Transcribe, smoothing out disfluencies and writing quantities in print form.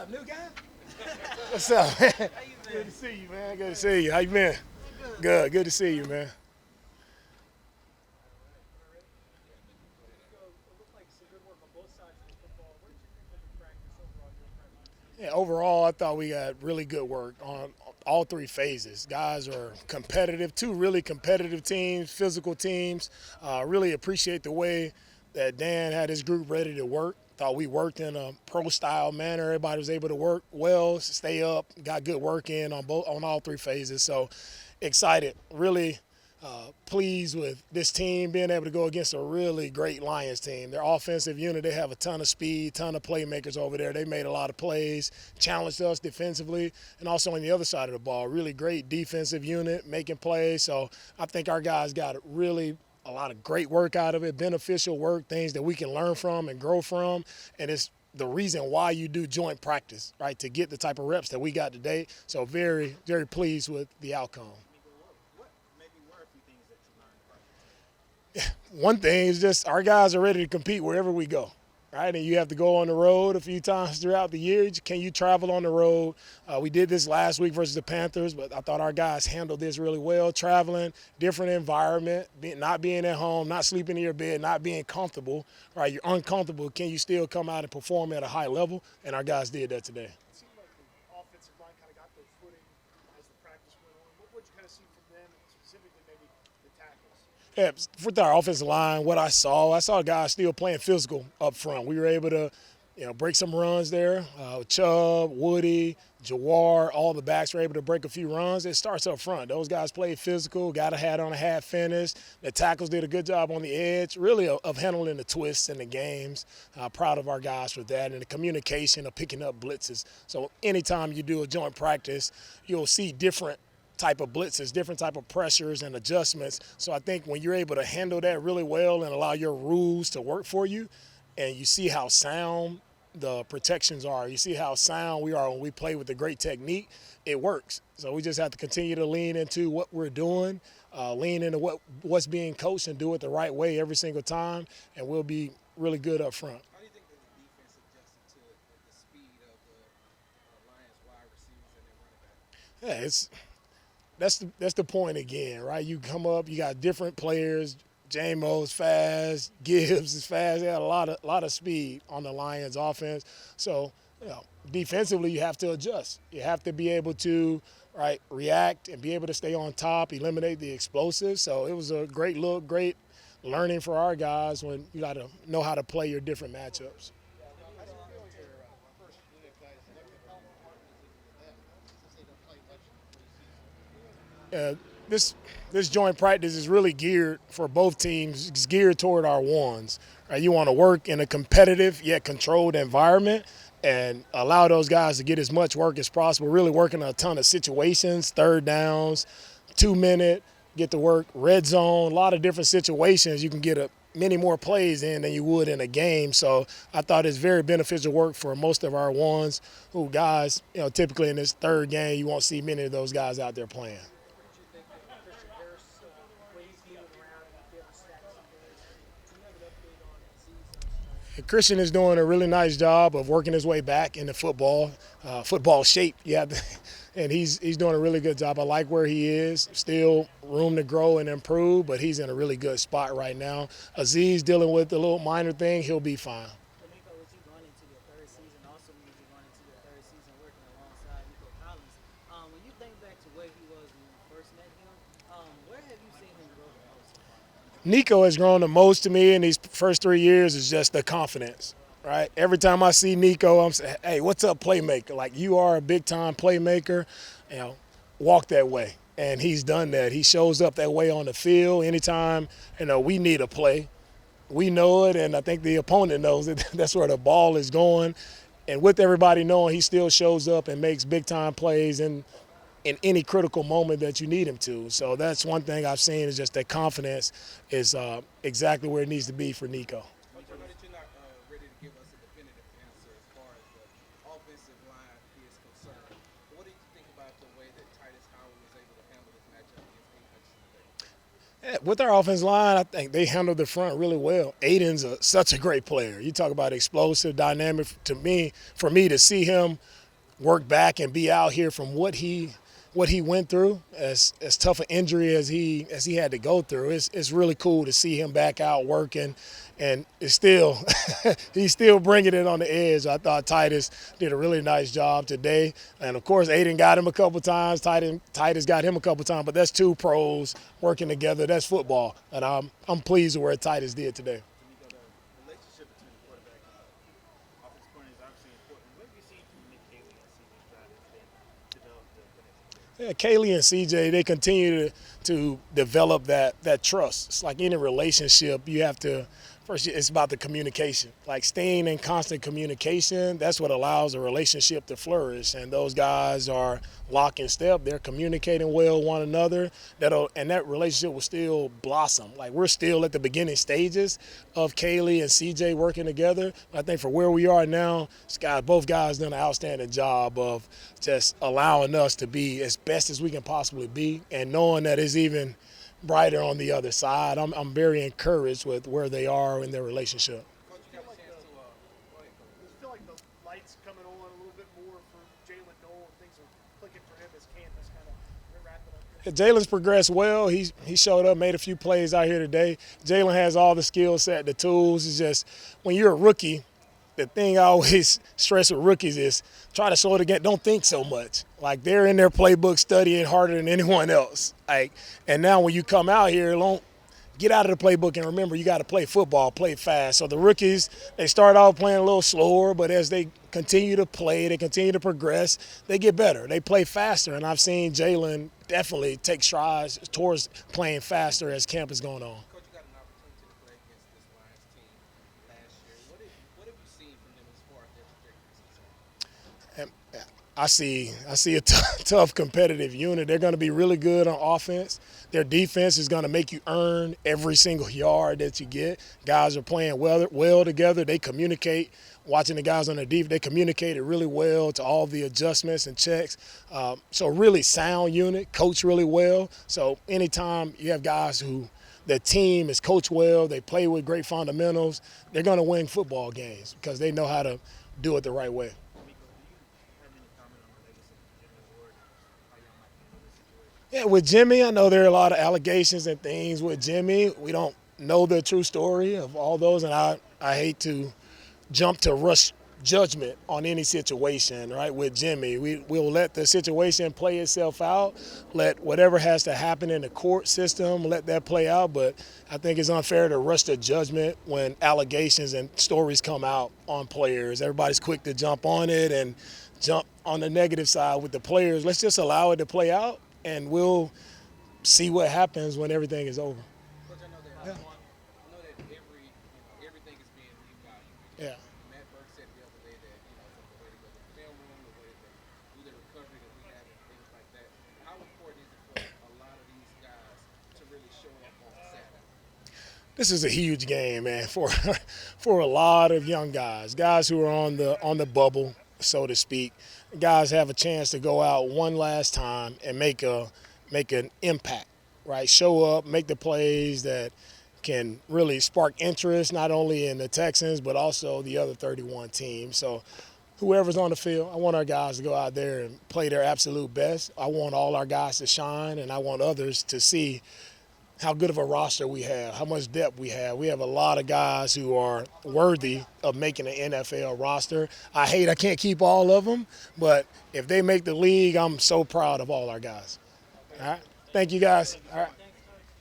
up, new guy? What's up, man? Good to see you, man. Good to see you. How you been? Good. Good to see you, man. Yeah, overall, I thought we got really good work on all three phases. Guys are competitive, two really competitive teams, physical teams. Really appreciate the way that Dan had his group ready to work. Thought we worked in a pro-style manner. Everybody was able to work well, stay up, got good work in on all three phases. So excited, really pleased with this team being able to go against a really great Lions team. Their offensive unit, they have a ton of speed, ton of playmakers over there. They made a lot of plays, challenged us defensively, and also on the other side of the ball, really great defensive unit making plays. So I think our guys got really a lot of great work out of it, beneficial work, things that we can learn from and grow from, and it's the reason why you do joint practice, right, to get the type of reps that we got today. So very, very pleased with the outcome. One thing is just our guys are ready to compete wherever we go, right? And you have to go on the road a few times throughout the year. Can you travel on the road? We did this last week versus the Panthers, but I thought our guys handled this really well. Traveling, different environment, not being at home, not sleeping in your bed, not being comfortable, right? You're uncomfortable. Can you still come out and perform at a high level? And our guys did that today. Yeah, with our offensive line, what I saw guys still playing physical up front. We were able to, break some runs there. Chubb, Woody, Jawar, all the backs were able to break a few runs. It starts up front. Those guys played physical, got a hat on a half finish. The tackles did a good job on the edge, really of handling the twists in the games. Proud of our guys for that, and the communication of picking up blitzes. So anytime you do a joint practice, you'll see different type of blitzes, different type of pressures and adjustments. So I think when you're able to handle that really well and allow your rules to work for you, and you see how sound the protections are, you see how sound we are when we play with a great technique, it works. So we just have to continue to lean into what we're doing, lean into what's being coached and do it the right way every single time, and we'll be really good up front. How do you think that the defense adjusted to the speed of the Lions wide receivers and their running back? Yeah, that's the point again, right? You come up, you got different players. J-Mo's fast, Gibbs is fast. They had a lot of speed on the Lions offense. So, defensively you have to adjust. You have to be able to react and be able to stay on top, eliminate the explosives. So it was a great look, great learning for our guys when you got to know how to play your different matchups. This joint practice is really geared for both teams. It's geared toward our ones. Right? You want to work in a competitive yet controlled environment and allow those guys to get as much work as possible, really working a ton of situations, third downs, 2-minute, get to work, red zone, a lot of different situations. You can get many more plays in than you would in a game. So I thought it's very beneficial work for most of our ones who guys, typically in this third game, you won't see many of those guys out there playing. Christian is doing a really nice job of working his way back into football shape. Yeah, and he's doing a really good job. I like where he is. Still room to grow and improve, but he's in a really good spot right now. Aziz dealing with a little minor thing. He'll be fine. DeMeco, with you going into your third season, also means you're going into your third season working alongside DeMeco Collins. When you think back to where he was when you first met him, where have you seen him grow the most? Nico has grown the most to me in these first 3 years is just the confidence, right? Every time I see Nico, I'm saying, hey, what's up, playmaker? Like, you are a big-time playmaker, walk that way. And he's done that. He shows up that way on the field. Anytime, we need a play, we know it, and I think the opponent knows it. That's where the ball is going. And with everybody knowing, he still shows up and makes big-time plays in any critical moment that you need him to. So that's one thing I've seen is just that confidence is exactly where it needs to be for Nico. I know that you're not ready to give us a definitive answer as far as the offensive line is concerned. What do you think about the way that Titus Howard was able to handle this matchup against Hutchinson today? Yeah, with our offensive line, I think they handled the front really well. Aiden's such a great player. You talk about explosive, dynamic. For me to see him work back and be out here from what he went through, as tough an injury as he had to go through, it's really cool to see him back out working, and it's still he's still bringing it on the edge. I thought Titus did a really nice job today, and of course Aiden got him a couple times. Titus got him a couple times, but that's two pros working together. That's football, and I'm pleased with where Titus did today. DeMeco, the relationship between the quarterback and offensive coordinator is obviously important. What have you seen from Nick Haley and CJ Stroud as they develop the connection? Yeah, Kaylee and CJ, they continue to develop that trust. It's like any relationship, you have to first. It's about the communication, like staying in constant communication. That's what allows a relationship to flourish. And those guys are lock and step. They're communicating well with one another. And that relationship will still blossom. Like we're still at the beginning stages of Kaylee and CJ working together. I think for where we are now, both guys done an outstanding job of just allowing us to be as best as we can possibly be, and knowing that it's even brighter on the other side. I'm very encouraged with where they are in their relationship. Coach, you got a chance to go ahead, Coach. Does it feel like the lights coming on a little bit more for Jalen Noel and things are clicking for him as camp is kind of wrapping up here? Jalen's progressed well. He showed up, made a few plays out here today. Jalen has all the skill set, the tools. It's just when you're a rookie, the thing I always stress with rookies is try to slow it again. Don't think so much. Like they're in their playbook studying harder than anyone else. And now when you come out here, don't get out of the playbook and remember you got to play football, play fast. So the rookies, they start out playing a little slower, but as they continue to play, they continue to progress, they get better. They play faster, and I've seen Jalen definitely take strides towards playing faster as camp is going on. Coach, you got an opportunity to play against this Lions team last year. What have you seen from them as far as their trajectory is concerned? I see a tough competitive unit. They're going to be really good on offense. Their defense is going to make you earn every single yard that you get. Guys are playing well together. They communicate. Watching the guys on their defense, they communicated really well to all the adjustments and checks. So really sound unit, coach really well. So anytime you have guys who the team is coached well, they play with great fundamentals, they're going to win football games because they know how to do it the right way. Yeah, with Jimmy, I know there are a lot of allegations and things with Jimmy. We don't know the true story of all those, and I hate to jump to rush judgment on any situation, right, with Jimmy. We'll let the situation play itself out, let whatever has to happen in the court system, let that play out. But I think it's unfair to rush to judgment when allegations and stories come out on players. Everybody's quick to jump on it and jump on the negative side with the players. Let's just allow it to play out, and we'll see what happens when everything is over. Coach, I know that everything is being reevaluated. Yeah. Matt Burke said the other day that from the way to go to the film room, the way to do the recovery that we have, and things like that. How important is it for a lot of these guys to really show up on Saturday? This is a huge game, man, for for a lot of young guys who are on the bubble, so to speak. Guys have a chance to go out one last time and make an impact, right? Show up, make the plays that can really spark interest not only in the Texans but also the other 31 teams. So whoever's on the field, I want our guys to go out there and play their absolute best. I want all our guys to shine, and I want others to see how good of a roster we have, how much depth we have. We have a lot of guys who are worthy of making an NFL roster. I can't keep all of them, but if they make the league, I'm so proud of all our guys. All right? Thank you, guys. All right.